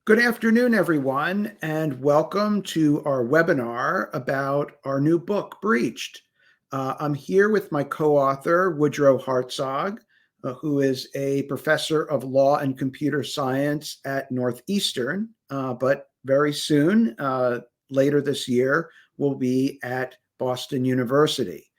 Good afternoon, everyone, and welcome to our webinar about our new book, Breached. I'm here with my co-author, Woodrow Hartzog, who is a professor of law and computer science at Northeastern, but very soon, later this year, will be at Boston University.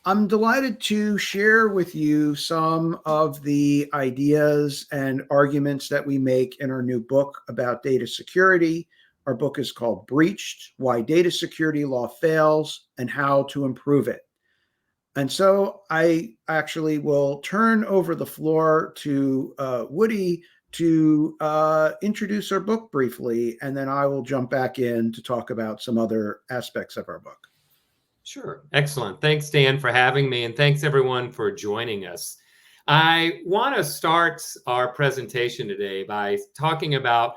I'm delighted to share with you some of the ideas and arguments that we make in our new book about data security. Our book is called Breached: Why Data Security Law Fails and How to Improve It. And so I actually will turn over the floor to Woody to introduce our book briefly, and then I will jump back in to talk about some other aspects of our book. Sure. Excellent. Thanks, Dan, for having me, and thanks everyone for joining us. I want to start our presentation today by talking about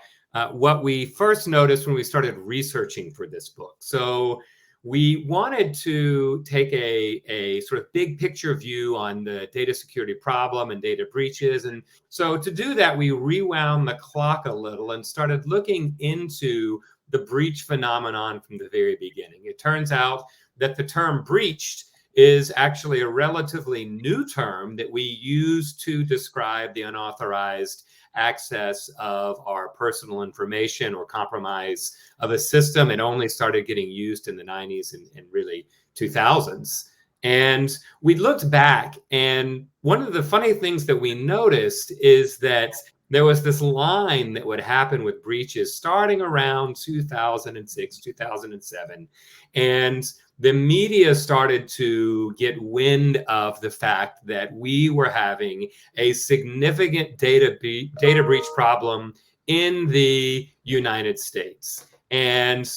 what we first noticed when we started researching for this book. So we wanted to take a sort of big picture view on the data security problem and data breaches. And so to do that, we rewound the clock a little and started looking into the breach phenomenon from the very beginning. It turns out that the term breached is actually a relatively new term that we use to describe the unauthorized access of our personal information or compromise of a system. It only started getting used in the 90s and really 2000s. And we looked back, and one of the funny things that we noticed is that there was this line that would happen with breaches starting around 2006, 2007. And the media started to get wind of the fact that we were having a significant data breach problem in the United States. And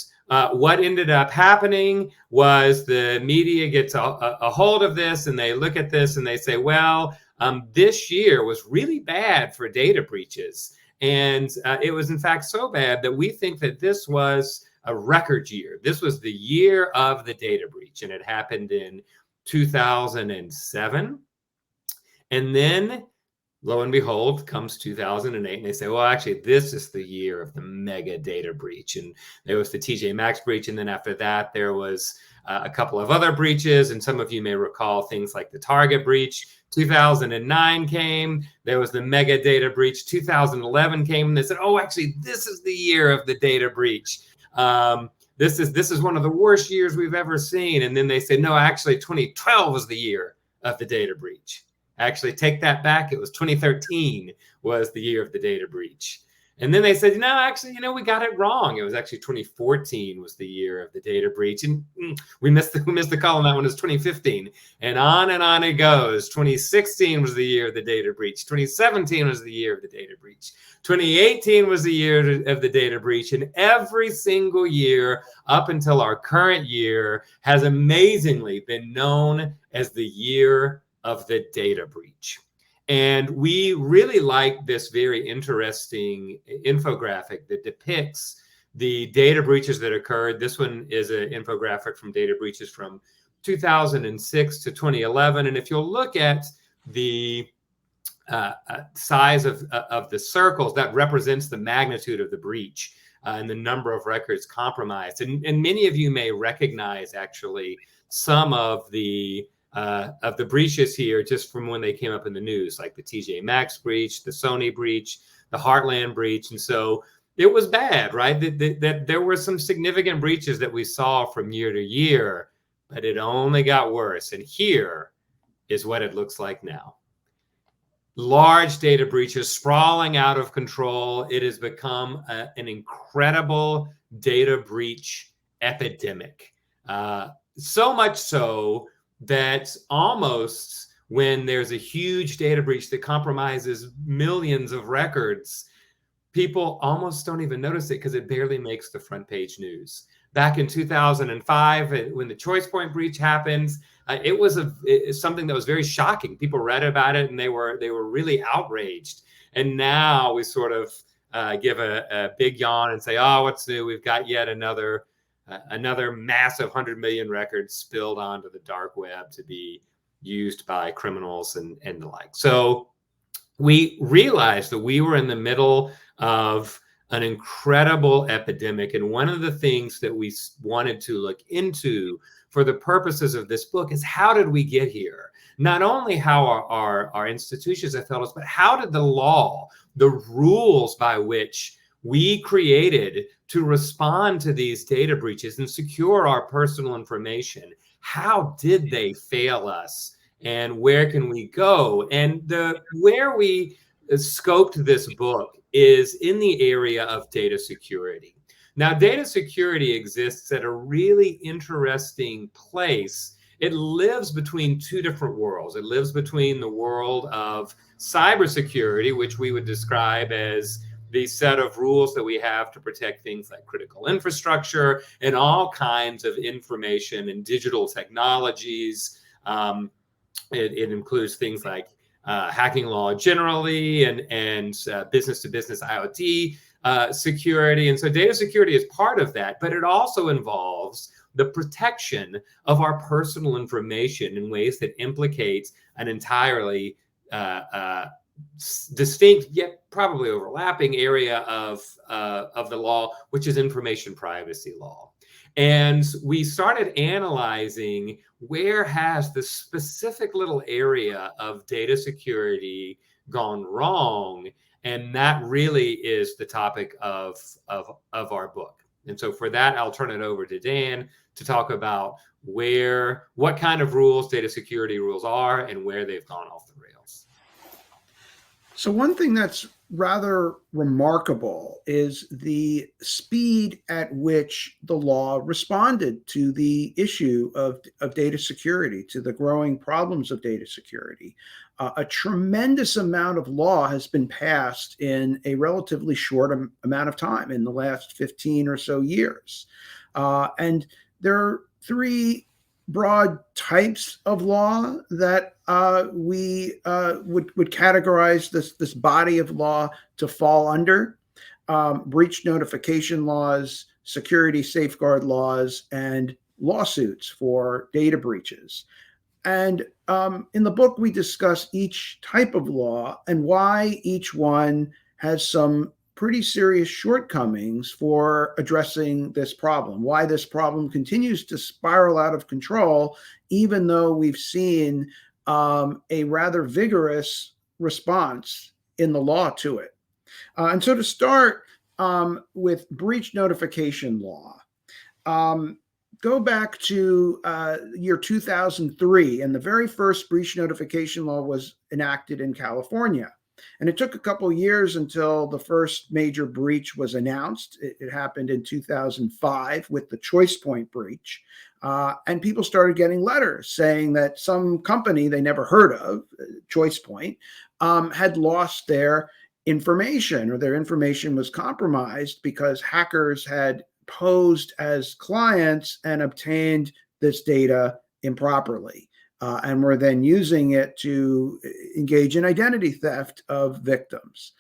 what ended up happening was the media gets a hold of this, and they look at this and they say, well, this year was really bad for data breaches. And it was in fact so bad that we think that this was a record year. This was the year of the data breach, and it happened in 2007. And then, lo and behold, comes 2008, and they say, well, actually, this is the year of the mega data breach. And there was the TJ Maxx breach, and then after that, there was a couple of other breaches, and some of you may recall things like the Target breach. 2009 came, there was the mega data breach. 2011 came, and they said, oh, actually, this is the year of the data breach. This is one of the worst years we've ever seen. And then they said, no, actually 2012 was the year of the data breach. Actually, take that back. It was 2013 was the year of the data breach. And then they said, no, actually, we got it wrong. It was actually 2014 was the year of the data breach. And we missed the call on that one. It was 2015. And on it goes. 2016 was the year of the data breach. 2017 was the year of the data breach. 2018 was the year of the data breach. And every single year up until our current year has amazingly been known as the year of the data breach. And we really like this very interesting infographic that depicts the data breaches that occurred. This one is an infographic from data breaches from 2006 to 2011. And if you'll look at the size of the circles, that represents the magnitude of the breach and the number of records compromised. And many of you may recognize actually some of the breaches here just from when they came up in the news, like the TJ Maxx breach, the Sony breach, the Heartland breach. And so it was bad, right? That there were some significant breaches that we saw from year to year, but it only got worse. And here is what it looks like now. Large data breaches sprawling out of control. It has become an incredible data breach epidemic. So much so that almost when there's a huge data breach that compromises millions of records, people almost don't even notice it because it barely makes the front page news. Back in 2005, when the ChoicePoint breach happened, it was something that was very shocking. People read about it and they were really outraged. And now we sort of give a big yawn and say, oh, what's new? We've got yet another massive 100 million records spilled onto the dark web to be used by criminals and the like. So we realized that we were in the middle of an incredible epidemic. And one of the things that we wanted to look into for the purposes of this book is, how did we get here? Not only how our institutions have failed us, but how did the law, the rules by which we created to respond to these data breaches and secure our personal information, how did they fail us? And where can we go? And where we scoped this book is in the area of data security. Now, data security exists at a really interesting place. It lives between two different worlds. It lives between the world of cybersecurity, which we would describe as the set of rules that we have to protect things like critical infrastructure and all kinds of information and digital technologies. It includes things like hacking law generally and business-to-business IoT security. And so data security is part of that, but it also involves the protection of our personal information in ways that implicate an entirely distinct yet probably overlapping area of the law, which is information privacy law. And we started analyzing, where has the specific little area of data security gone wrong? And that really is the topic of our book. And so for that, I'll turn it over to Dan to talk about what kind of rules data security rules are and where they've gone off the rails. So one thing that's rather remarkable is the speed at which the law responded to the issue of data security, to the growing problems of data security. A tremendous amount of law has been passed in a relatively short amount of time, in the last 15 or so years. And there are three broad types of law that we would categorize this body of law to fall under: breach notification laws, security safeguard laws, and lawsuits for data breaches. And in the book, we discuss each type of law and why each one has some pretty serious shortcomings for addressing this problem, why this problem continues to spiral out of control, even though we've seen a rather vigorous response in the law to it. And so to start with breach notification law, go back to year 2003, and the very first breach notification law was enacted in California. And it took a couple of years until the first major breach was announced. It happened in 2005 with the Choice Point breach. And people started getting letters saying that some company they never heard of, Choice Point, had lost their information, or their information was compromised because hackers had posed as clients and obtained this data improperly. And were then using it to engage in identity theft of victims.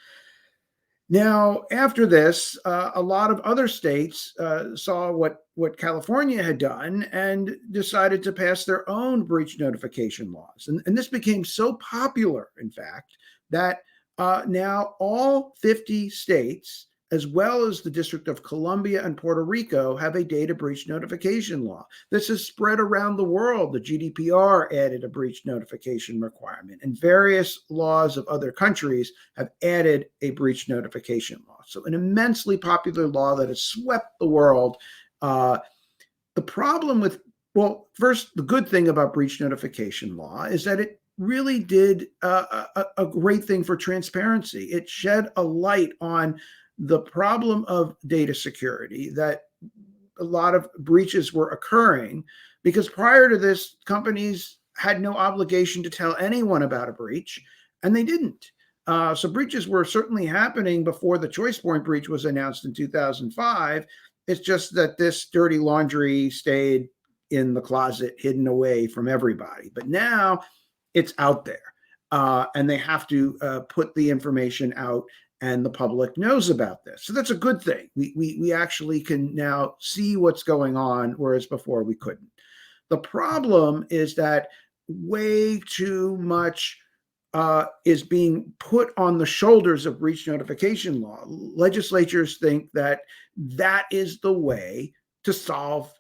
Now, after this, a lot of other states saw what California had done and decided to pass their own breach notification laws. And this became so popular, in fact, that now all 50 states, as well as the District of Columbia and Puerto Rico, have a data breach notification law. This has spread around the world. The GDPR added a breach notification requirement, and various laws of other countries have added a breach notification law. So an immensely popular law that has swept the world. The problem with, well, first, the good thing about breach notification law is that it really did a great thing for transparency. It shed a light on the problem of data security, that a lot of breaches were occurring because prior to this, companies had no obligation to tell anyone about a breach, and they didn't. So breaches were certainly happening before the Choice Point breach was announced in 2005. It's just that this dirty laundry stayed in the closet, hidden away from everybody. But now it's out there, and they have to put the information out, and the public knows about this. So that's a good thing. We actually can now see what's going on, whereas before we couldn't. The problem is that way too much is being put on the shoulders of breach notification law. Legislatures think that that is the way to solve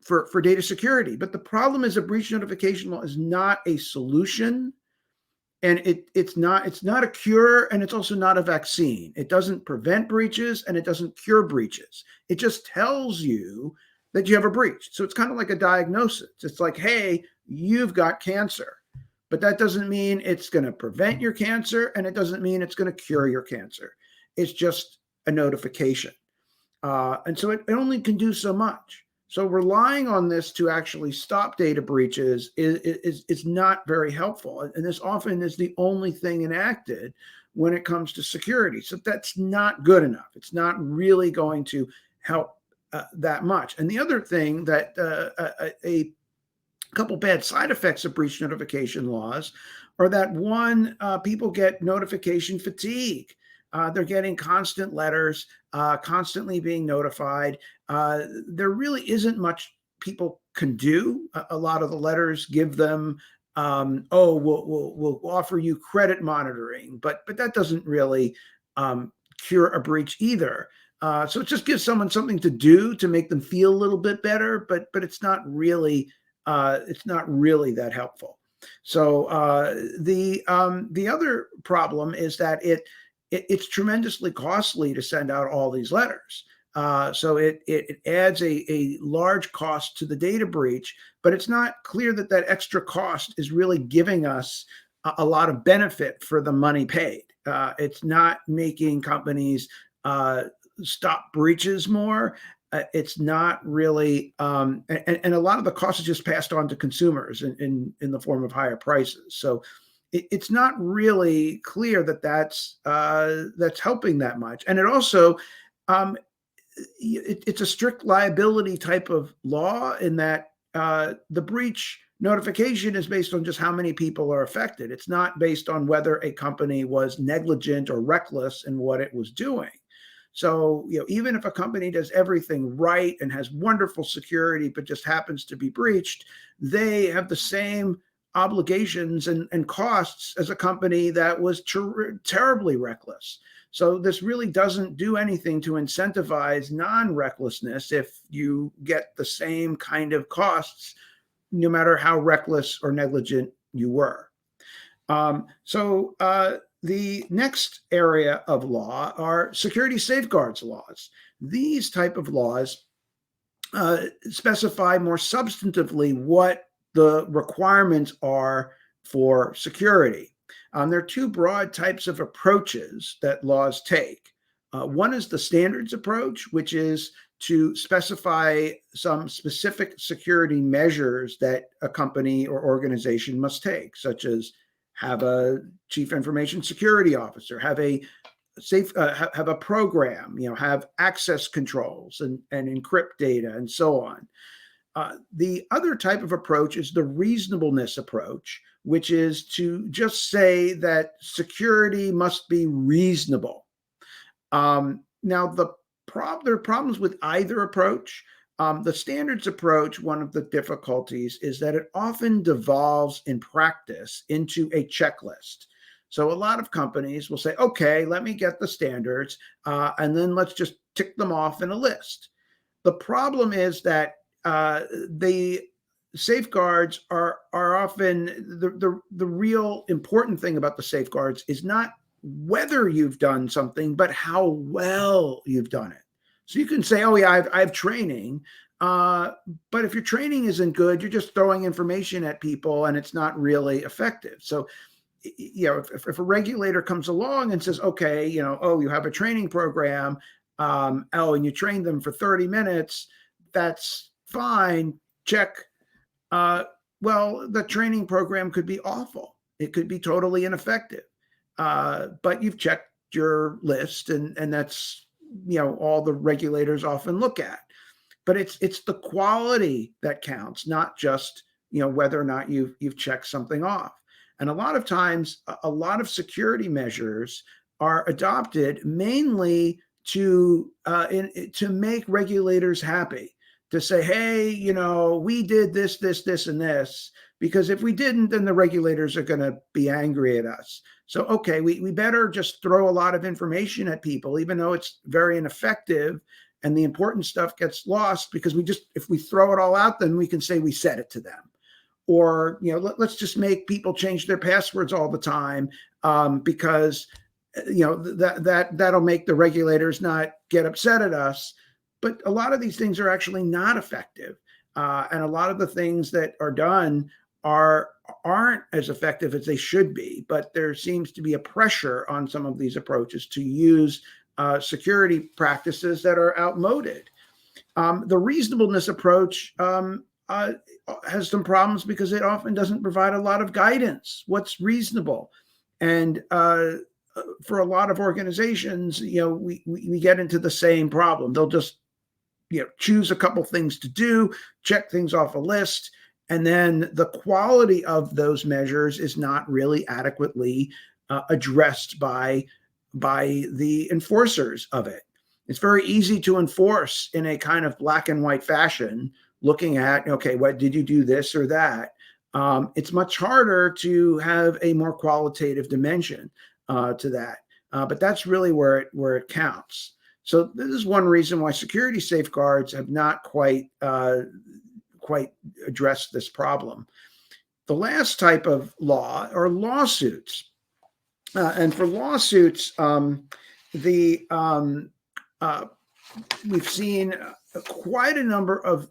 for data security. But the problem is a breach notification law is not a solution, and it's not a cure, and it's also not a vaccine. It doesn't prevent breaches and it doesn't cure breaches. It just tells you that you have a breach. So it's kind of like a diagnosis. It's like, hey, you've got cancer. But that doesn't mean it's going to prevent your cancer, and it doesn't mean it's going to cure your cancer. It's just a notification. And so it only can do so much. So relying on this to actually stop data breaches is not very helpful. And this often is the only thing enacted when it comes to security. So that's not good enough. It's not really going to help that much. And the other thing that a couple bad side effects of breach notification laws are that one, people get notification fatigue. They're getting constant letters, constantly being notified. There really isn't much people can do. A lot of the letters give them, oh, we'll offer you credit monitoring, but that doesn't really cure a breach either. So it just gives someone something to do to make them feel a little bit better, but it's not really that helpful. So the other problem is that it's tremendously costly to send out all these letters. So it adds a large cost to the data breach, but it's not clear that that extra cost is really giving us a lot of benefit for the money paid. It's not making companies stop breaches more. It's not really, and a lot of the cost is just passed on to consumers in the form of higher prices. So it's not really clear that that's helping that much. And it also, it's a strict liability type of law in that the breach notification is based on just how many people are affected. It's not based on whether a company was negligent or reckless in what it was doing. So, even if a company does everything right and has wonderful security, but just happens to be breached, they have the same obligations and costs as a company that was terribly reckless. So this really doesn't do anything to incentivize non-recklessness if you get the same kind of costs, no matter how reckless or negligent you were. The next area of law are security safeguards laws. These type of laws specify more substantively what the requirements are for security. There are two broad types of approaches that laws take. One is the standards approach, which is to specify some specific security measures that a company or organization must take, such as have a chief information security officer, have a have a program, have access controls and encrypt data and so on. The other type of approach is the reasonableness approach, which is to just say that security must be reasonable. Now, there are problems with either approach. The standards approach, one of the difficulties is that it often devolves in practice into a checklist. So a lot of companies will say, okay, let me get the standards, and then let's just tick them off in a list. The problem is that the safeguards are often the real important thing about the safeguards is not whether you've done something, but how well you've done it. So you can say, oh yeah, I have training, but if your training isn't good, you're just throwing information at people and it's not really effective. So, if a regulator comes along and says, okay, oh, you have a training program, and you train them for 30 minutes, that's fine, check. Well, the training program could be awful. It could be totally ineffective. But you've checked your list, and that's all the regulators often look at. But it's the quality that counts, not just whether or not you've checked something off. And a lot of times, a lot of security measures are adopted mainly to make regulators happy, to say, hey, we did this, and this, because if we didn't, then the regulators are going to be angry at us. So, okay, we better just throw a lot of information at people, even though it's very ineffective and the important stuff gets lost, because if we throw it all out, then we can say we said it to them. Or, let's just make people change their passwords all the time, because, that'll make the regulators not get upset at us. But a lot of these things are actually not effective. And a lot of the things that are done aren't as effective as they should be. But there seems to be a pressure on some of these approaches to use security practices that are outmoded. The reasonableness approach has some problems because it often doesn't provide a lot of guidance. What's reasonable? And for a lot of organizations, we get into the same problem. They'll just choose a couple things to do, check things off a list, and then the quality of those measures is not really adequately addressed by the enforcers of it. It's very easy to enforce in a kind of black and white fashion, looking at, okay, what did you do, this or that? It's much harder to have a more qualitative dimension to that. But that's really where it counts. So this is one reason why security safeguards have not quite addressed this problem. The last type of law are lawsuits. And for lawsuits, we've seen quite a number of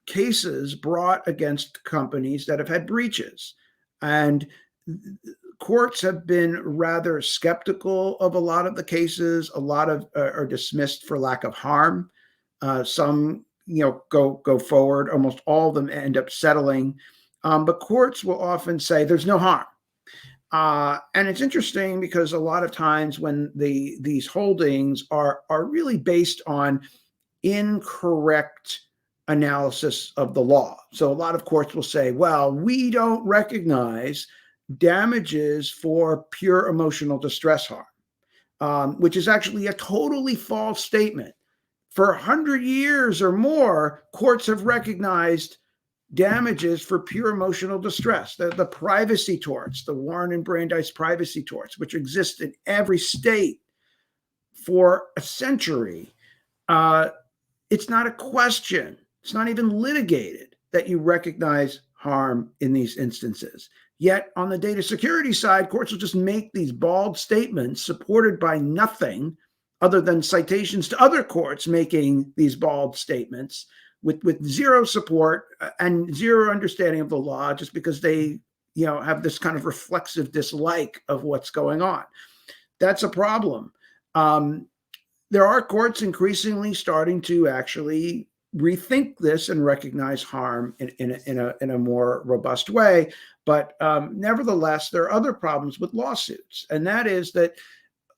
cases brought against companies that have had breaches. And courts have been rather skeptical of a lot of the cases. A lot of are dismissed for lack of harm. Some, go forward. Almost all of them end up settling. But courts will often say there's no harm. And it's interesting because a lot of times when these holdings are really based on incorrect analysis of the law. So a lot of courts will say, well, we don't recognize damages for pure emotional distress harm, which is actually a totally false statement. For 100 years or more, courts have recognized damages for pure emotional distress, the privacy torts, the Warren and Brandeis privacy torts, which exist in every state for a century. It's not a question. It's not even litigated that you recognize harm in these instances. Yet on the data security side, courts will just make these bald statements supported by nothing other than citations to other courts making these bald statements with zero support and zero understanding of the law, just because they, have this kind of reflexive dislike of what's going on. That's a problem. There are courts increasingly starting to actually rethink this and recognize harm in a more robust way. But nevertheless, there are other problems with lawsuits. And that is that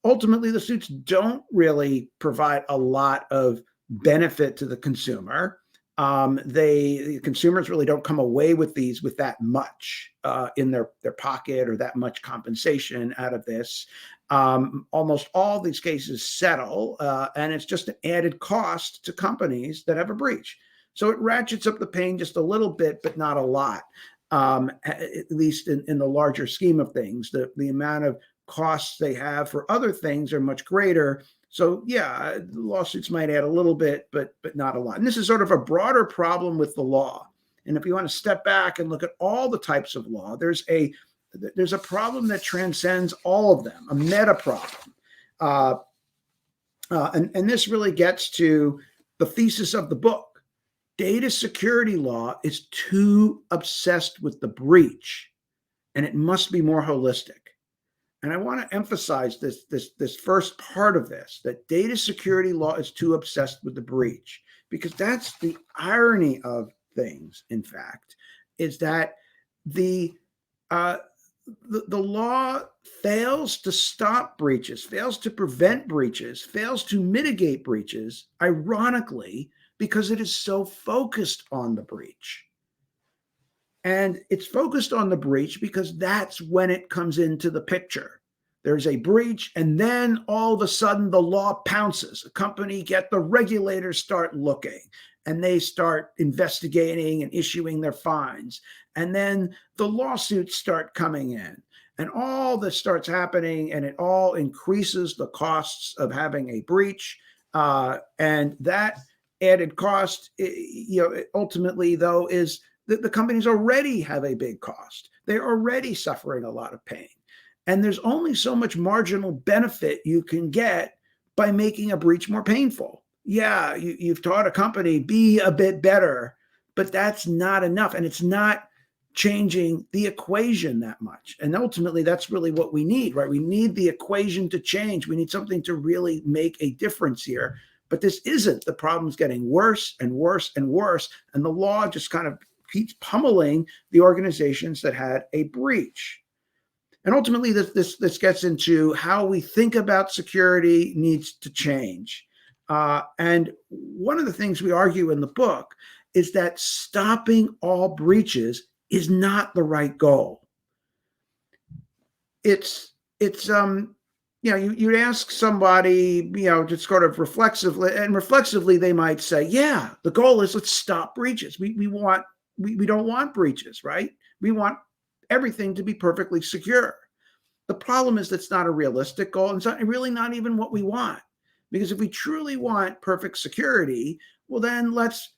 ultimately the suits don't really provide a lot of benefit to the consumer. The consumers really don't come away with these with that much in their pocket or that much compensation out of this. Almost all these cases settle, and it's just an added cost to companies that have a breach. So it ratchets up the pain just a little bit, but not a lot, at least in the larger scheme of things. The amount of costs they have for other things are much greater. So yeah, lawsuits might add a little bit, but not a lot. And this is sort of a broader problem with the law. And if you want to step back and look at all the types of law, there's a problem that transcends all of them, a meta problem. And this really gets to the thesis of the book. Data security law is too obsessed with the breach, and it must be more holistic. And I want to emphasize this first part of this, that data security law is too obsessed with the breach, because that's the irony of things, in fact, is that the law fails to stop breaches, fails to prevent breaches, fails to mitigate breaches, ironically, because it is so focused on the breach. And it's focused on the breach because that's when it comes into the picture. There's a breach, and then all of a sudden the law pounces. The regulators start looking, and they start investigating and issuing their fines. And then the lawsuits start coming in, and all this starts happening, and it all increases the costs of having a breach. And that added cost, ultimately, though, is that the companies already have a big cost. They're already suffering a lot of pain. And there's only so much marginal benefit you can get by making a breach more painful. Yeah, you've taught a company, be a bit better, but that's not enough. And it's not changing the equation that much. And ultimately, that's really what we need, right? We need the equation to change. We need something to really make a difference here. But this isn't. The problem's getting worse and worse and worse. And the law just kind of keeps pummeling the organizations that had a breach. And ultimately, this gets into how we think about security needs to change. And one of the things we argue in the book is that stopping all breaches is not the right goal. You'd ask somebody, just sort of reflexively, they might say, yeah, the goal is let's stop breaches. We don't want breaches, right? We want everything to be perfectly secure. The problem is that's not a realistic goal, and it's really not even what we want. Because if we truly want perfect security, well, then let's,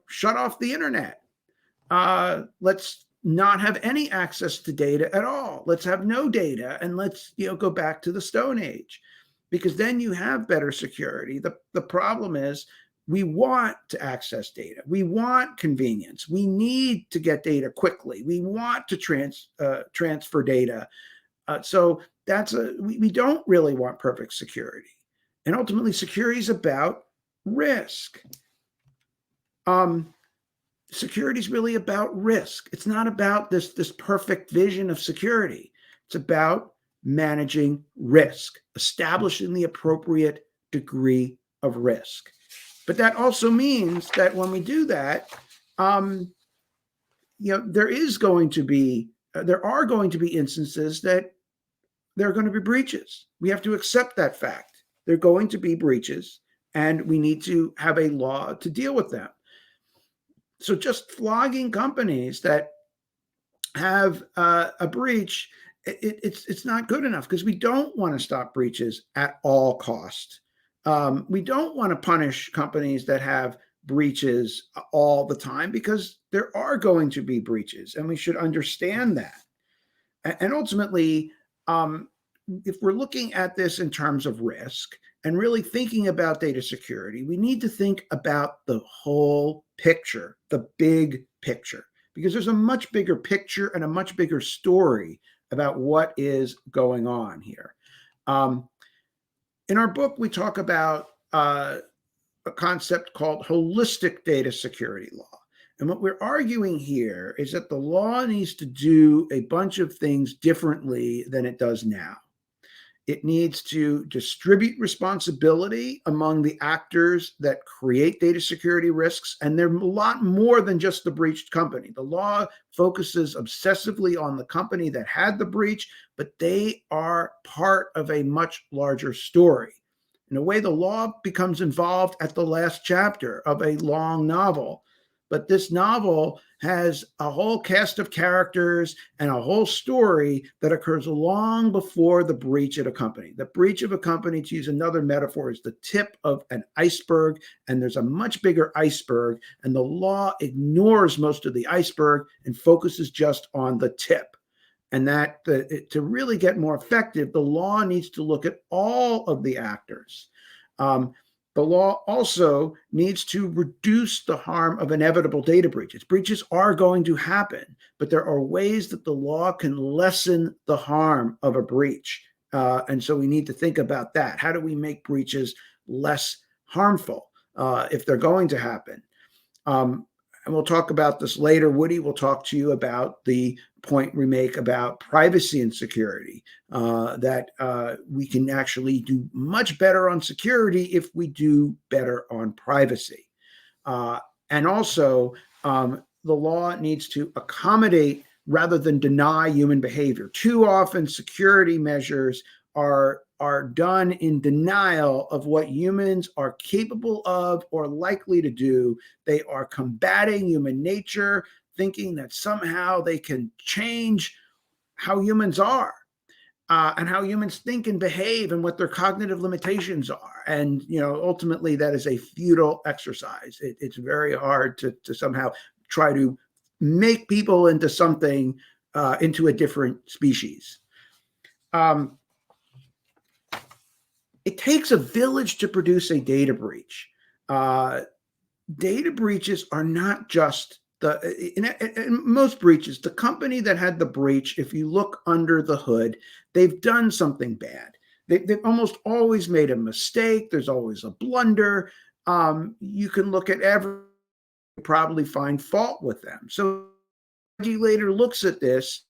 shut off the internet. Let's not have any access to data at all. Let's have no data, and let's go back to the Stone Age, because then you have better security. The problem is we want to access data. We want convenience. We need to get data quickly. We want to transfer data. So we don't really want perfect security. And ultimately, security is about risk. Security is really about risk. It's not about this perfect vision of security. It's about managing risk, establishing the appropriate degree of risk. But that also means that when we do that, there are going to be instances that there are going to be breaches. We have to accept that fact. There are going to be breaches, and we need to have a law to deal with them. So just flogging companies that have a breach, it's not good enough, because we don't want to stop breaches at all cost. We don't want to punish companies that have breaches all the time, because there are going to be breaches, and we should understand that. And ultimately, if we're looking at this in terms of risk and really thinking about data security, we need to think about the whole picture, the big picture, because there's a much bigger picture and a much bigger story about what is going on here. In our book, we talk about a concept called holistic data security law. And what we're arguing here is that the law needs to do a bunch of things differently than it does now. It needs to distribute responsibility among the actors that create data security risks. And they're a lot more than just the breached company. The law focuses obsessively on the company that had the breach, but they are part of a much larger story. In a way, the law becomes involved at the last chapter of a long novel. But this novel has a whole cast of characters and a whole story that occurs long before the breach of a company. The breach of a company, to use another metaphor, is the tip of an iceberg, and there's a much bigger iceberg, and the law ignores most of the iceberg and focuses just on the tip. And that to really get more effective, the law needs to look at all of the actors. The law also needs to reduce the harm of inevitable data breaches. Breaches are going to happen, but there are ways that the law can lessen the harm of a breach. And so we need to think about that. How do we make breaches less harmful if they're going to happen? And we'll talk about this later. Woody will talk to you about the point we make about privacy and security, that we can actually do much better on security if we do better on privacy. And also, the law needs to accommodate rather than deny human behavior. Too often, security measures are done in denial of what humans are capable of or likely to do. They are combating human nature. thinking that somehow they can change how humans are, and how humans think and behave and what their cognitive limitations are. And, ultimately that is a futile exercise. It's very hard to somehow try to make people into something, into a different species. It takes a village to produce a data breach. Data breaches are not just in most breaches, the company that had the breach, if you look under the hood, they've done something bad. They've almost always made a mistake. There's always a blunder. You can look at probably find fault with them. So the regulator looks at this,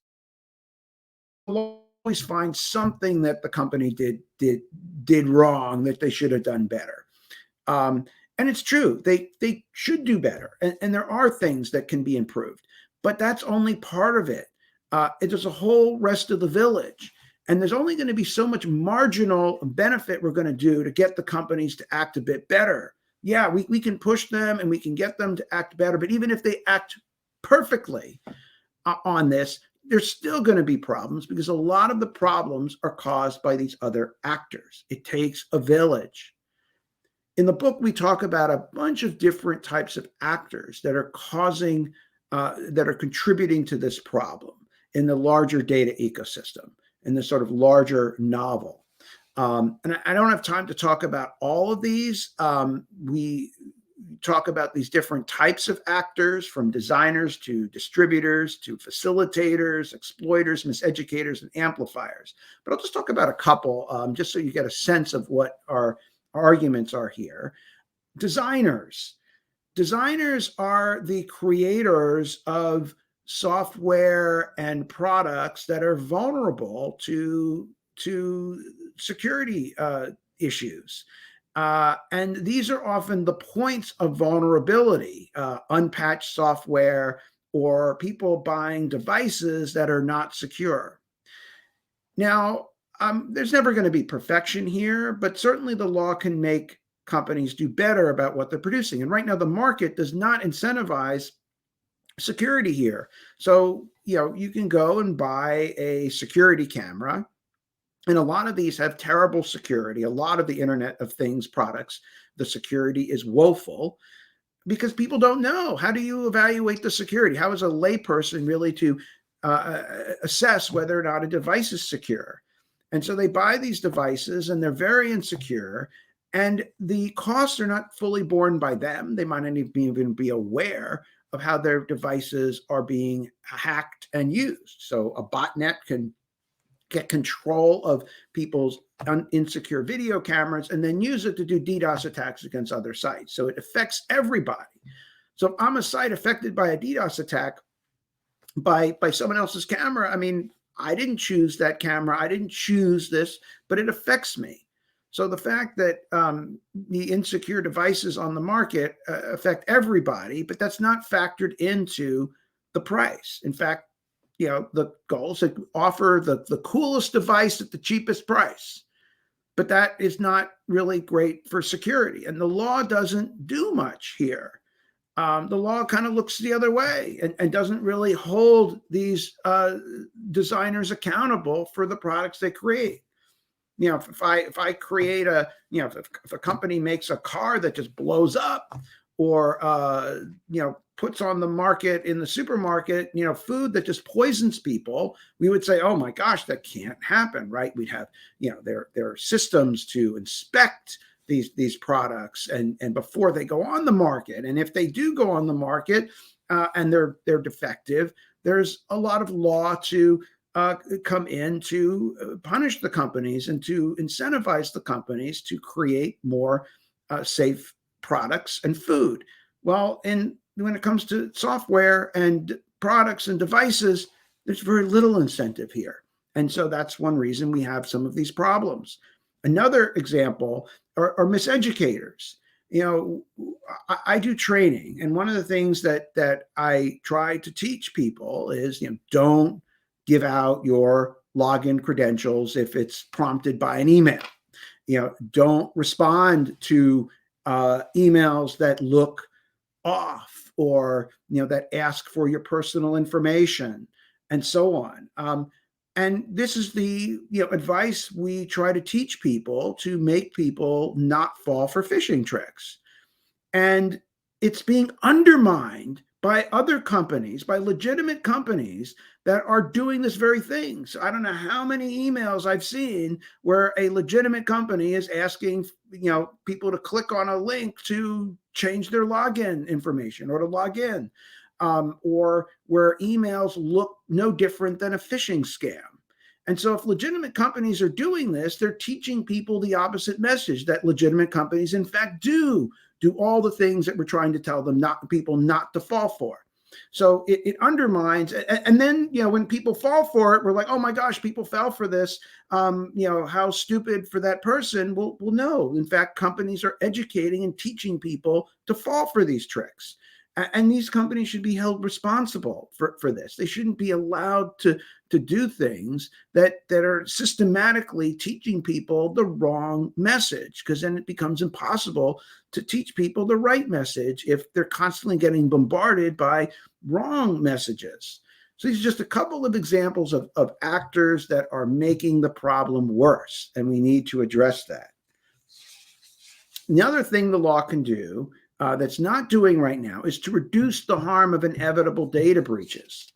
will always find something that the company did wrong, that they should have done better. And it's true, they should do better. And there are things that can be improved, but that's only part of it. There's a whole rest of the village. And there's only going to be so much marginal benefit we're going to do to get the companies to act a bit better. Yeah, we can push them and we can get them to act better. But even if they act perfectly on this, there's still going to be problems, because a lot of the problems are caused by these other actors. It takes a village. In the book, we talk about a bunch of different types of actors that are that are contributing to this problem in the larger data ecosystem, in the sort of larger novel. And I don't have time to talk about all of these. We talk about these different types of actors, from designers to distributors to facilitators, exploiters, miseducators, and amplifiers. But I'll just talk about a couple, just so you get a sense of what our arguments are here. Designers are the creators of software and products that are vulnerable to security issues. And these are often the points of vulnerability, unpatched software, or people buying devices that are not secure. Now, there's never going to be perfection here, but certainly the law can make companies do better about what they're producing. And right now, the market does not incentivize security here. So, you can go and buy a security camera, and a lot of these have terrible security. A lot of the Internet of Things products, the security is woeful, because people don't know. How do you evaluate the security? How is a layperson really to assess whether or not a device is secure? And so they buy these devices, and they're very insecure, and the costs are not fully borne by them. They might not even be aware of how their devices are being hacked and used. So a botnet can get control of people's insecure video cameras and then use it to do DDoS attacks against other sites. So it affects everybody. So if I'm a site affected by a DDoS attack by someone else's camera, I mean, I didn't choose that camera. I didn't choose this, but it affects me. So the fact that the insecure devices on the market affect everybody, but that's not factored into the price. In fact, the goal is to offer the coolest device at the cheapest price. But that is not really great for security. And the law doesn't do much here. The law kind of looks the other way and doesn't really hold these designers accountable for the products they create. If I create if a company makes a car that just blows up, or puts on the market in the supermarket, food that just poisons people, we would say, oh my gosh, that can't happen, right? We'd have, there are systems to inspect these products and before they go on the market. And if they do go on the market and they're defective, there's a lot of law to come in to punish the companies and to incentivize the companies to create more safe products and food. Well, when it comes to software and products and devices, there's very little incentive here. And so that's one reason we have some of these problems. Another example are miseducators. I do training, and one of the things that I try to teach people is, don't give out your login credentials if it's prompted by an email. Don't respond to emails that look off or that ask for your personal information, and so on. And this is the advice we try to teach people to make people not fall for phishing tricks. And it's being undermined by other companies, by legitimate companies that are doing this very thing. So I don't know how many emails I've seen where a legitimate company is asking people to click on a link to change their login information or to log in, or where emails look no different than a phishing scam. And so if legitimate companies are doing this, they're teaching people the opposite message, that legitimate companies, in fact, do all the things that we're trying to tell them people not to fall for. So it undermines. And then, when people fall for it, we're like, oh my gosh, people fell for this. How stupid for that person. Well, no. In fact, companies are educating and teaching people to fall for these tricks. And these companies should be held responsible for this. They shouldn't be allowed to do things that are systematically teaching people the wrong message, because then it becomes impossible to teach people the right message if they're constantly getting bombarded by wrong messages. So these are just a couple of examples of actors that are making the problem worse, and we need to address that. The other thing the law can do that's not doing right now is to reduce the harm of inevitable data breaches.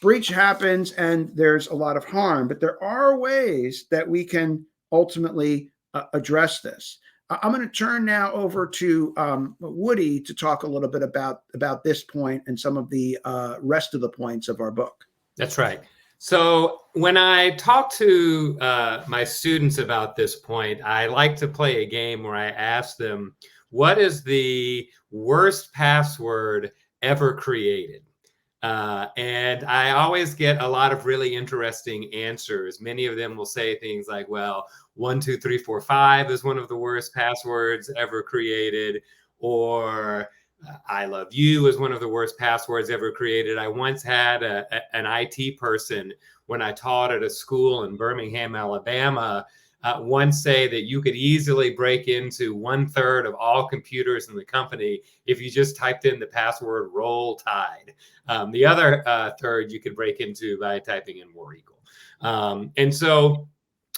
Breach happens and there's a lot of harm, but there are ways that we can ultimately address this. I'm going to turn now over to Woody to talk a little bit about this point and some of the rest of the points of our book. That's right. So when I talk to my students about this point, I like to play a game where I ask them, what is the worst password ever created? And I always get a lot of really interesting answers. Many of them will say things like, well, 12345 is one of the worst passwords ever created, or I love you is one of the worst passwords ever created. I once had an IT person when I taught at a school in Birmingham, Alabama, once say that you could easily break into 1/3 of all computers in the company if you just typed in the password Roll Tide. The other third you could break into by typing in War Eagle. And so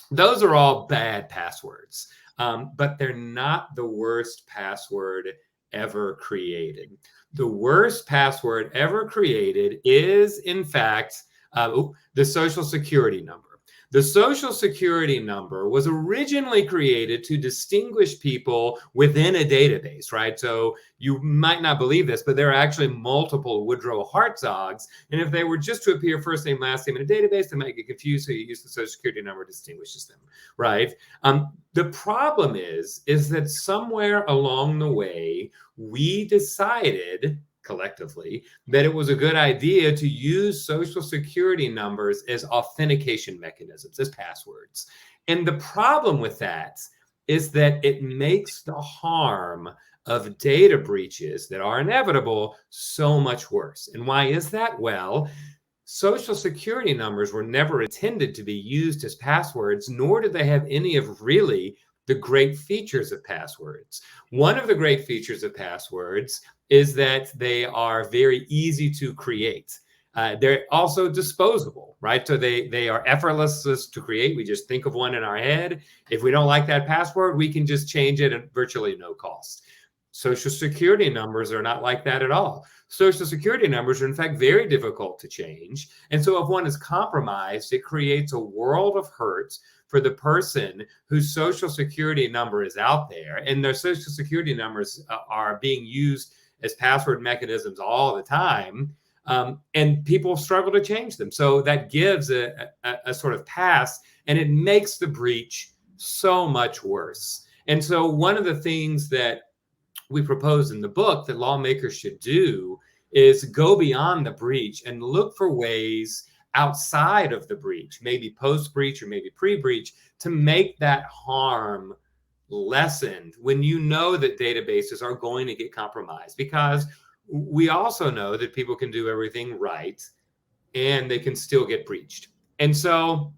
those are all bad passwords, but they're not the worst password ever created. The worst password ever created is, in fact, the Social Security number. The Social Security number was originally created to distinguish people within a database, right? So you might not believe this, but there are actually multiple Woodrow HARTZOG'S. And if they were just to appear first name, last name in a database, they might get confused. So you use the Social Security number to distinguishes them, right? The problem is that somewhere along the way, we decided collectively that it was a good idea to use Social Security numbers as authentication mechanisms, as passwords. And the problem with that is that it makes the harm of data breaches that are inevitable so much worse. And why is that? Well, Social Security numbers were never intended to be used as passwords, nor do they have any of really the great features of passwords. One of the great features of passwords is that they are very easy to create. They're also disposable, right? So they are effortless to create. We just think of one in our head. If we don't like that password, we can just change it at virtually no cost. Social Security numbers are not like that at all. Social Security numbers are, in fact, very difficult to change. And so if one is compromised, it creates a world of hurt for the person whose Social Security number is out there. And their Social Security numbers are being used as password mechanisms all the time. And people struggle to change them. So that gives a sort of pass, and it makes the breach so much worse. And so one of the things that we propose in the book that lawmakers should do is go beyond the breach and look for ways outside of the breach, maybe post-breach or maybe pre-breach, to make that harm lessened when you know that databases are going to get compromised. Because we also know that people can do everything right and they can still get breached. And so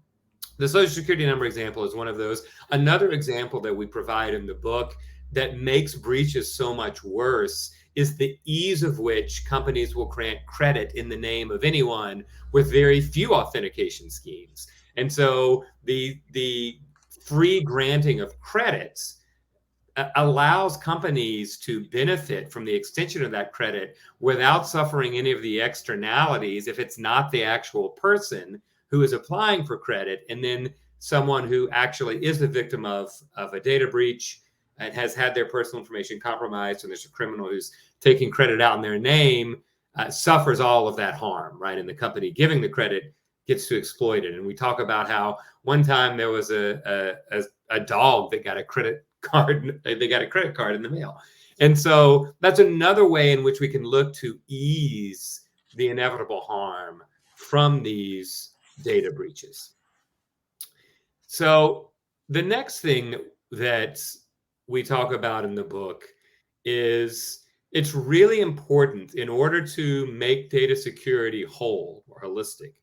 the Social Security number example is one of those. Another example that we provide in the book that makes breaches so much worse is the ease of which companies will grant credit in the name of anyone with very few authentication schemes. And so the free granting of credits allows companies to benefit from the extension of that credit without suffering any of the externalities if it's not the actual person who is applying for credit, and then someone who actually is the victim of a data breach and has had their personal information compromised, and there's a criminal who's taking credit out in their name, suffers all of that harm, right? And the company giving the credit gets to exploit it. And we talk about how one time there was a dog that got a credit card, they got a credit card in the mail. And so that's another way in which we can look to ease the inevitable harm from these data breaches. So the next thing that we talk about in the book is it's really important, in order to make data security whole or holistic,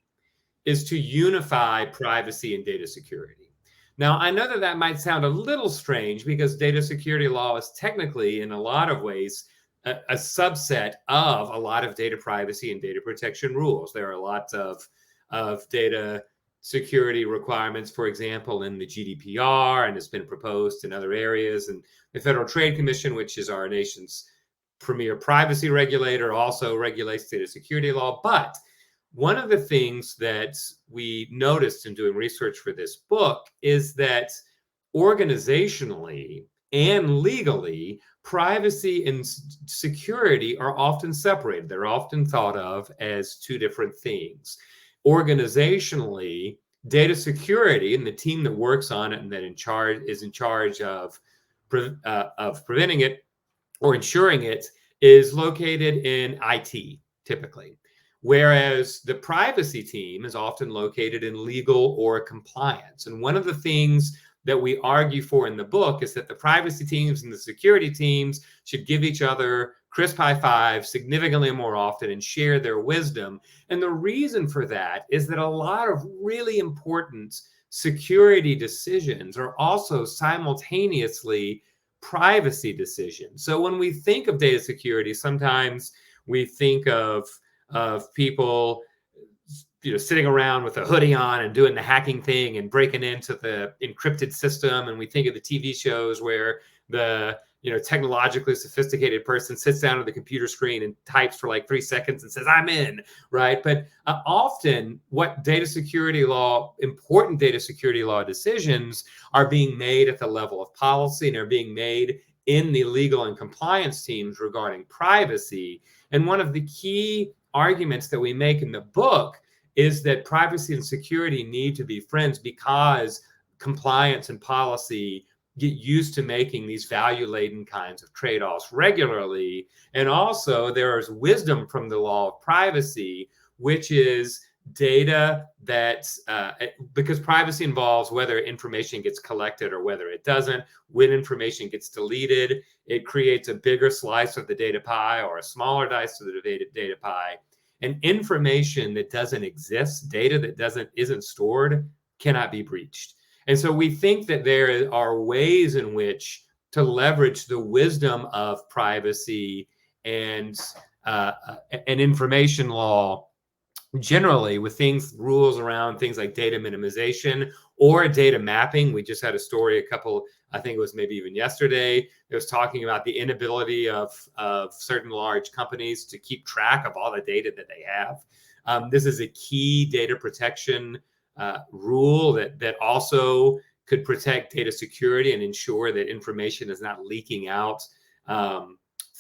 is to unify privacy and data security. Now, I know that that might sound a little strange because data security law is technically, in a lot of ways, a subset of a lot of data privacy and data protection rules. There are lots of data security requirements, for example, in the GDPR, and it's been proposed in other areas. And the Federal Trade Commission, which is our nation's premier privacy regulator, also regulates data security law. But one of the things that we noticed in doing research for this book is that organizationally and legally, privacy and security are often separated. They're often thought of as two different things. Organizationally, data security and the team that works on it and that is in charge of preventing it or ensuring it is located in IT, typically. Whereas the privacy team is often located in legal or compliance. And one of the things that we argue for in the book is that the privacy teams and the security teams should give each other crisp high fives significantly more often and share their wisdom. And the reason for that is that a lot of really important security decisions are also simultaneously privacy decisions. So when we think of data security, sometimes we think of people, sitting around with a hoodie on and doing the hacking thing and breaking into the encrypted system. And we think of the TV shows where the technologically sophisticated person sits down at the computer screen and types for like 3 seconds and says, "I'm in," right? But often what important data security law decisions are being made at the level of policy, and are being made in the legal and compliance teams regarding privacy. And one of the key arguments that we make in the book is that privacy and security need to be friends, because compliance and policy get used to making these value-laden kinds of trade-offs regularly. And also there is wisdom from the law of privacy, which is data that, because privacy involves whether information gets collected or whether it doesn't, when information gets deleted, it creates a bigger slice of the data pie or a smaller dice of the data pie. And information that doesn't exist, data that isn't stored, cannot be breached. And so we think that there are ways in which to leverage the wisdom of privacy and information law generally, with rules around things like data minimization or data mapping. We just had a story I think it was maybe even yesterday, it was talking about the inability of certain large companies to keep track of all the data that they have. This is a key data protection rule that also could protect data security and ensure that information is not leaking out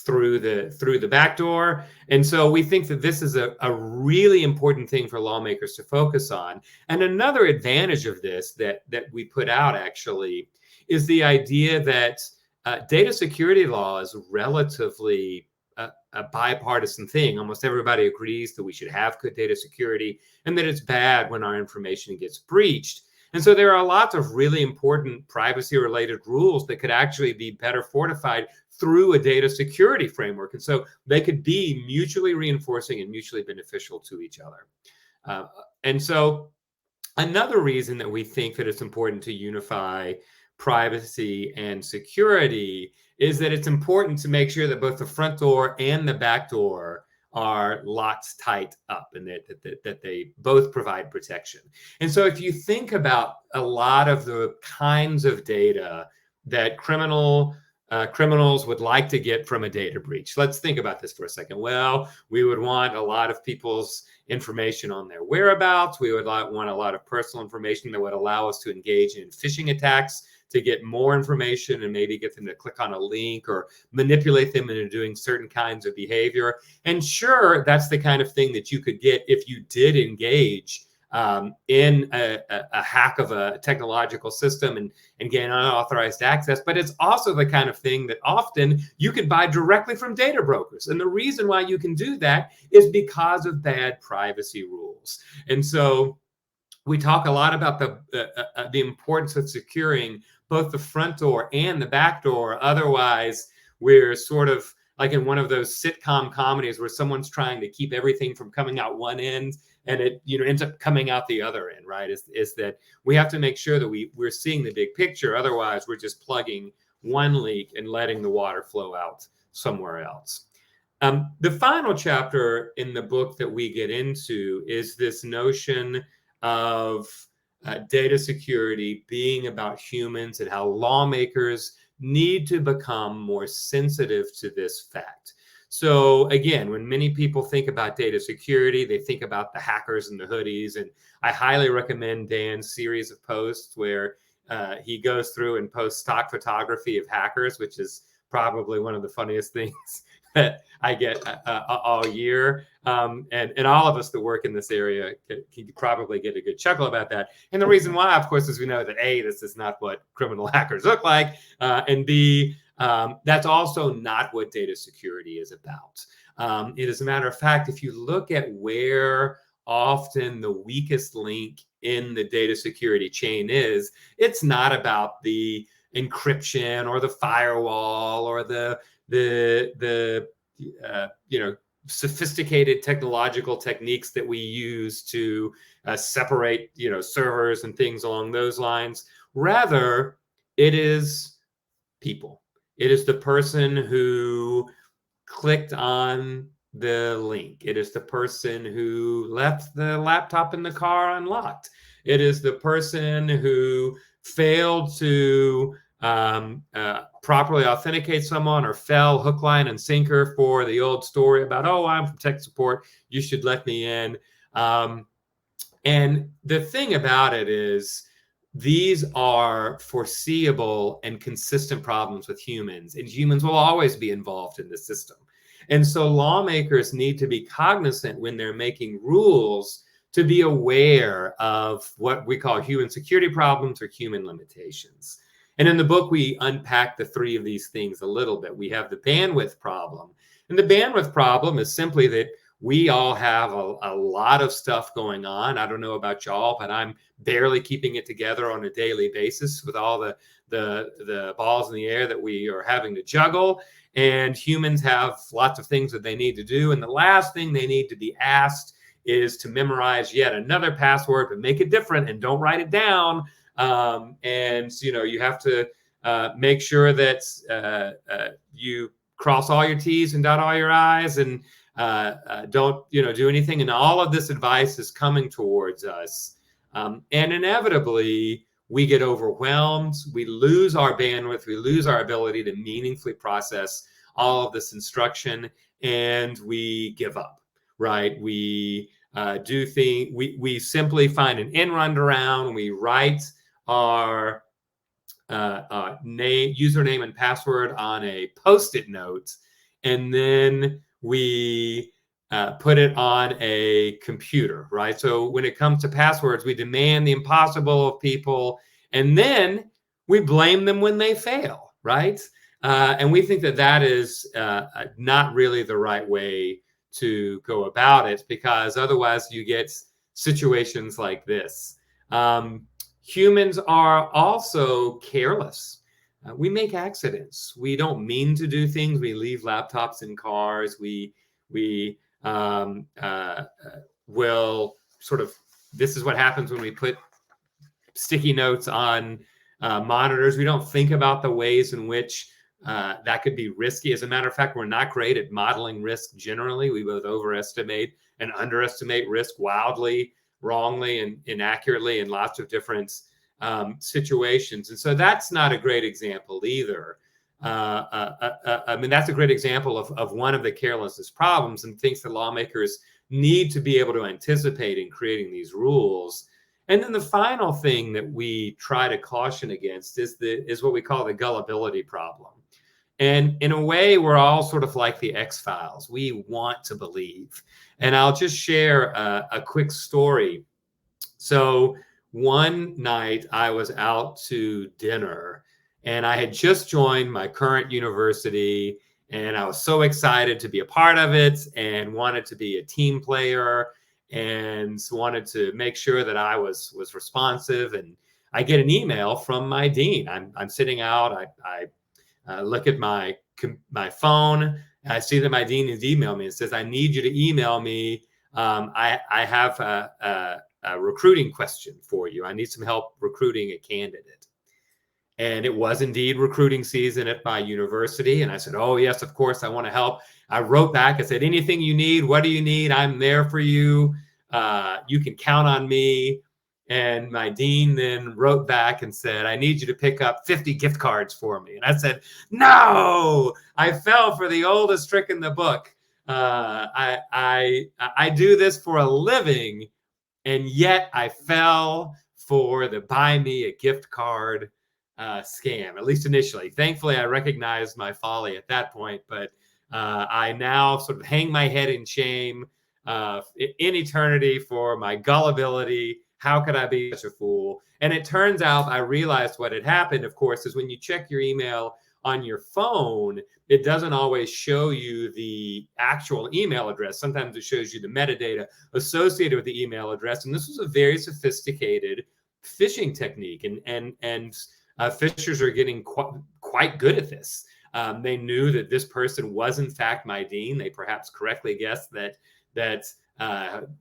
through the back door. And so we think that this is a really important thing for lawmakers to focus on. And another advantage of this that we put out actually is the idea that data security law is relatively a bipartisan thing. Almost everybody agrees that we should have good data security and that it's bad when our information gets breached. And so there are lots of really important privacy related rules that could actually be better fortified through a data security framework. And so they could be mutually reinforcing and mutually beneficial to each other. And so another reason that we think that it's important to unify privacy and security is that it's important to make sure that both the front door and the back door are locked tight up, and that they both provide protection. And so if you think about a lot of the kinds of data that criminals would like to get from a data breach, let's think about this for a second. Well, we would want a lot of people's information on their whereabouts. We would want a lot of personal information that would allow us to engage in phishing attacks to get more information and maybe get them to click on a link or manipulate them into doing certain kinds of behavior. And sure, that's the kind of thing that you could get if you did engage in a hack of a technological system and gain unauthorized access. But it's also the kind of thing that often you can buy directly from data brokers. And the reason why you can do that is because of bad privacy rules. And so we talk a lot about the importance of securing both the front door and the back door. Otherwise, we're sort of like in one of those sitcom comedies where someone's trying to keep everything from coming out one end and it ends up coming out the other end, right? Is that we have to make sure that we're seeing the big picture. Otherwise, we're just plugging one leak and letting the water flow out somewhere else. The final chapter in the book that we get into is this notion of data security being about humans and how lawmakers need to become more sensitive to this fact. So again, when many people think about data security, they think about the hackers and the hoodies. And I highly recommend Dan's series of posts where he goes through and posts stock photography of hackers, which is probably one of the funniest things that I get all year. And all of us that work in this area can probably get a good chuckle about that. And the reason why, of course, is we know that A, this is not what criminal hackers look like, and B, that's also not what data security is about. It is a matter of fact, if you look at where often the weakest link in the data security chain is, it's not about the encryption or the firewall or the sophisticated technological techniques that we use to separate servers and things along those lines. Rather, it is people. It is the person who clicked on the link. It is the person who left the laptop in the car unlocked. It is the person who failed to properly authenticate someone or fell hook, line, and sinker for the old story about, oh, I'm from tech support, you should let me in. And the thing about it is these are foreseeable and consistent problems with humans, and humans will always be involved in the system. And so lawmakers need to be cognizant when they're making rules to be aware of what we call human security problems or human limitations. And in the book, we unpack the three of these things a little bit. We have the bandwidth problem. And the bandwidth problem is simply that we all have a lot of stuff going on. I don't know about y'all, but I'm barely keeping it together on a daily basis with all the balls in the air that we are having to juggle. And humans have lots of things that they need to do. And the last thing they need to be asked is to memorize yet another password, but make it different and don't write it down. And you have to make sure that you cross all your T's and dot all your I's and don't do anything. And all of this advice is coming towards us. And inevitably, we get overwhelmed. We lose our bandwidth. We lose our ability to meaningfully process all of this instruction, and we give up. Right? We we simply find an end run around. We write our username and password on a Post-it note, and then we put it on a computer, right? So when it comes to passwords, we demand the impossible of people, and then we blame them when they fail, right? And we think that that is not really the right way to go about it, because otherwise you get situations like this. Humans are also careless. We make accidents. We don't mean to do things. We leave laptops in cars. We will sort of, this is what happens when we put sticky notes on monitors. We don't think about the ways in which that could be risky. As a matter of fact, we're not great at modeling risk generally. We both overestimate and underestimate risk wildly, wrongly, and inaccurately in lots of different situations. And so that's not a great example either. I mean, that's a great example of one of the carelessness problems, and things that lawmakers need to be able to anticipate in creating these rules. And then the final thing that we try to caution against is what we call the gullibility problem. And in a way, we're all sort of like the X-Files. We want to believe. And I'll just share a quick story. So one night I was out to dinner, and I had just joined my current university, and I was so excited to be a part of it and wanted to be a team player and wanted to make sure that I was responsive. And I get an email from my dean. I'm sitting out. I look at my phone. And I see that my dean has emailed me and says, "I need you to email me. I have a recruiting question for you. I need some help recruiting a candidate." And it was indeed recruiting season at my university. And I said, "Oh, yes, of course, I want to help." I wrote back. I said, "Anything you need, what do you need? I'm there for you. You can count on me." And my dean then wrote back and said, "I need you to pick up 50 gift cards for me." And I said, "No!" I fell for the oldest trick in the book. I do this for a living, and yet I fell for the buy me a gift card scam, at least initially. Thankfully, I recognized my folly at that point, but I now sort of hang my head in shame in eternity for my gullibility. How could I be such a fool? And it turns out I realized what had happened, of course, is when you check your email on your phone, it doesn't always show you the actual email address. Sometimes it shows you the metadata associated with the email address. And this was a very sophisticated phishing technique. And phishers are getting quite good at this. They knew that this person was in fact my dean. They perhaps correctly guessed that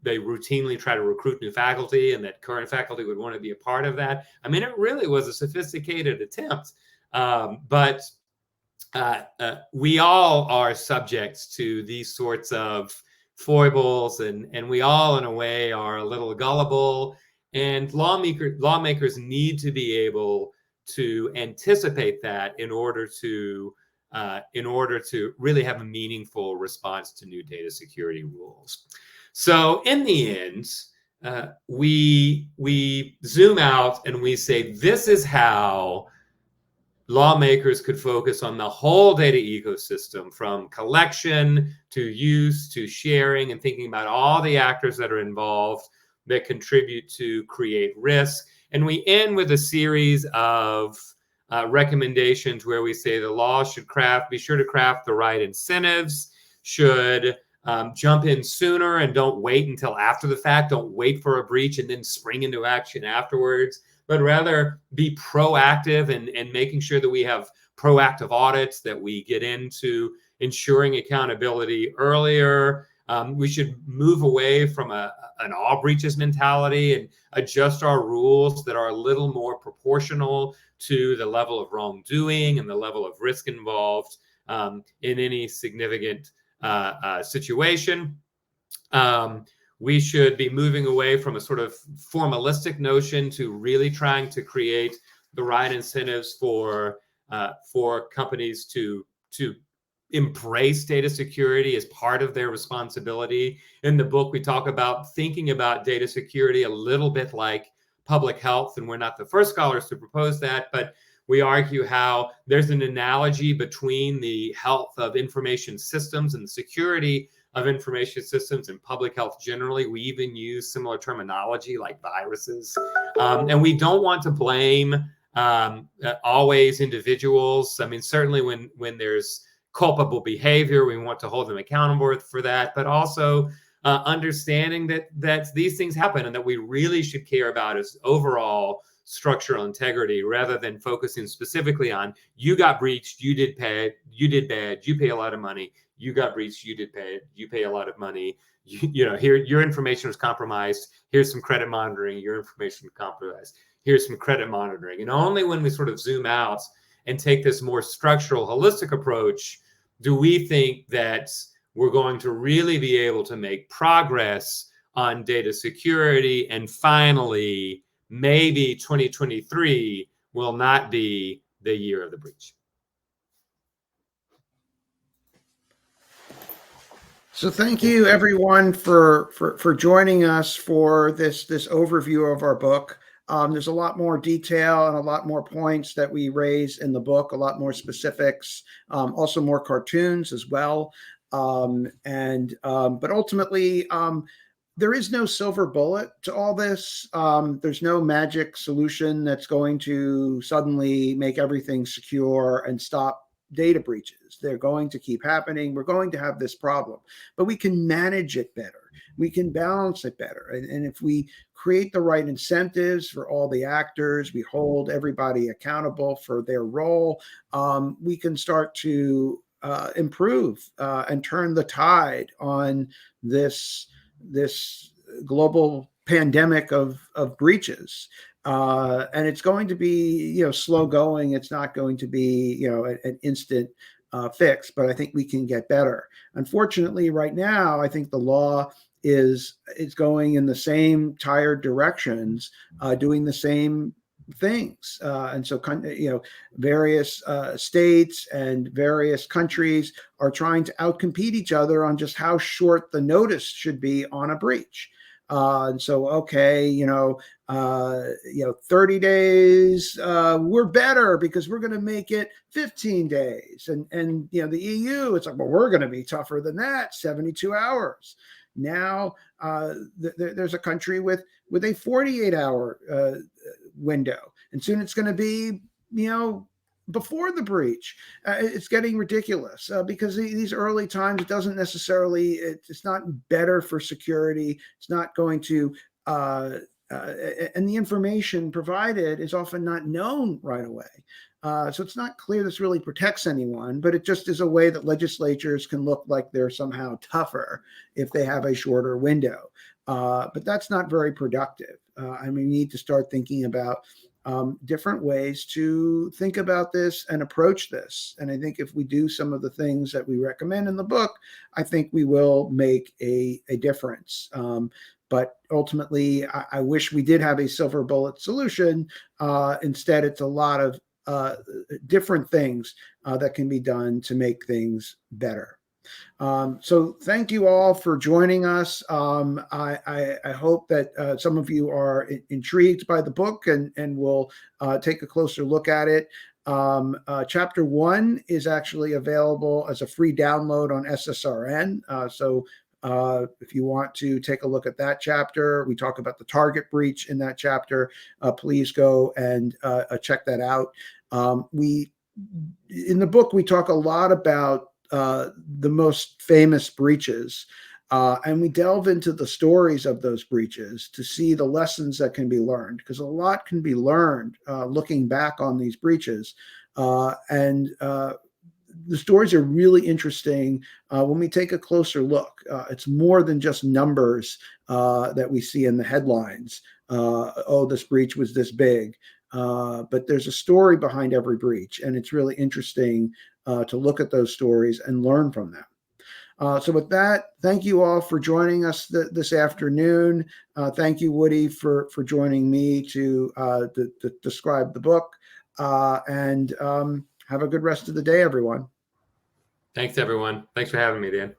they routinely try to recruit new faculty and that current faculty would want to be a part of that. I mean, it really was a sophisticated attempt. But we all are subjects to these sorts of foibles, and we all, in a way, are a little gullible. And lawmakers need to be able to anticipate that in order to really have a meaningful response to new data security rules. So in the end, we zoom out and we say, this is how lawmakers could focus on the whole data ecosystem, from collection to use to sharing, and thinking about all the actors that are involved that contribute to create risk. And we end with a series of recommendations where we say the law should be sure to craft the right incentives, should jump in sooner and don't wait until after the fact. Don't wait for a breach and then spring into action afterwards, but rather be proactive and making sure that we have proactive audits, that we get into ensuring accountability earlier. We should move away from an all breaches mentality and adjust our rules that are a little more proportional to the level of wrongdoing and the level of risk involved in any significant situation. We should be moving away from a sort of formalistic notion to really trying to create the right incentives for companies to embrace data security as part of their responsibility. In the book, we talk about thinking about data security a little bit like public health, and we're not the first scholars to propose that, but we argue how there's an analogy between the health of information systems and the security of information systems and public health generally. We even use similar terminology like viruses. And we don't want to blame always individuals. I mean, certainly when there's culpable behavior, we want to hold them accountable for that, but also understanding that these things happen and that we really should care about is overall structural integrity, rather than focusing specifically on you got breached, you did bad, you pay a lot of money, you got breached, you did bad, you pay a lot of money, you know, here your information was compromised, here's some credit monitoring, your information was compromised, here's some credit monitoring. And only when we sort of zoom out and take this more structural, holistic approach do we think that we're going to really be able to make progress on data security. And finally, maybe 2023 will not be the year of the breach. So thank you everyone for joining us for this overview of our book. There's a lot more detail and a lot more points that we raise in the book, a lot more specifics, also more cartoons as well. But ultimately, there is no silver bullet to all this. There's no magic solution that's going to suddenly make everything secure and stop data breaches. They're going to keep happening. We're going to have this problem, but we can manage it better. We can balance it better. And if we create the right incentives for all the actors, we hold everybody accountable for their role, we can start to improve and turn the tide on this global pandemic of breaches. And it's going to be, slow going. It's not going to be, an instant fix, but I think we can get better. Unfortunately, right now, I think the law is going in the same tired directions, doing the same things. And so, various states and various countries are trying to outcompete each other on just how short the notice should be on a breach. And so, okay, 30 days, we're better because we're going to make it 15 days. And the EU, it's like, well, we're going to be tougher than that, 72 hours. Now, there's a country with a 48-hour window. And soon it's going to be, before the breach. It's getting ridiculous because these early times, it doesn't necessarily, it's not better for security. It's not going to, and the information provided is often not known right away. So it's not clear this really protects anyone, but it just is a way that legislatures can look like they're somehow tougher if they have a shorter window. But that's not very productive. We need to start thinking about different ways to think about this and approach this. And I think if we do some of the things that we recommend in the book, I think we will make a difference. But ultimately, I wish we did have a silver bullet solution. Instead, it's a lot of different things that can be done to make things better. So thank you all for joining us. I hope that some of you are intrigued by the book and will take a closer look at it. Chapter 1 is actually available as a free download on SSRN. So if you want to take a look at that chapter, we talk about the target breach in that chapter. Please go and check that out. In the book, we talk a lot about the most famous breaches, and we delve into the stories of those breaches to see the lessons that can be learned, because a lot can be learned looking back on these breaches. And the stories are really interesting when we take a closer look. It's more than just numbers that we see in the headlines. Oh, this breach was this big. But there's a story behind every breach, and it's really interesting to look at those stories and learn from them. So with that, thank you all for joining us this afternoon. Thank you, Woody, for joining me to describe the book. And have a good rest of the day, everyone. Thanks, everyone. Thanks for having me, Dan.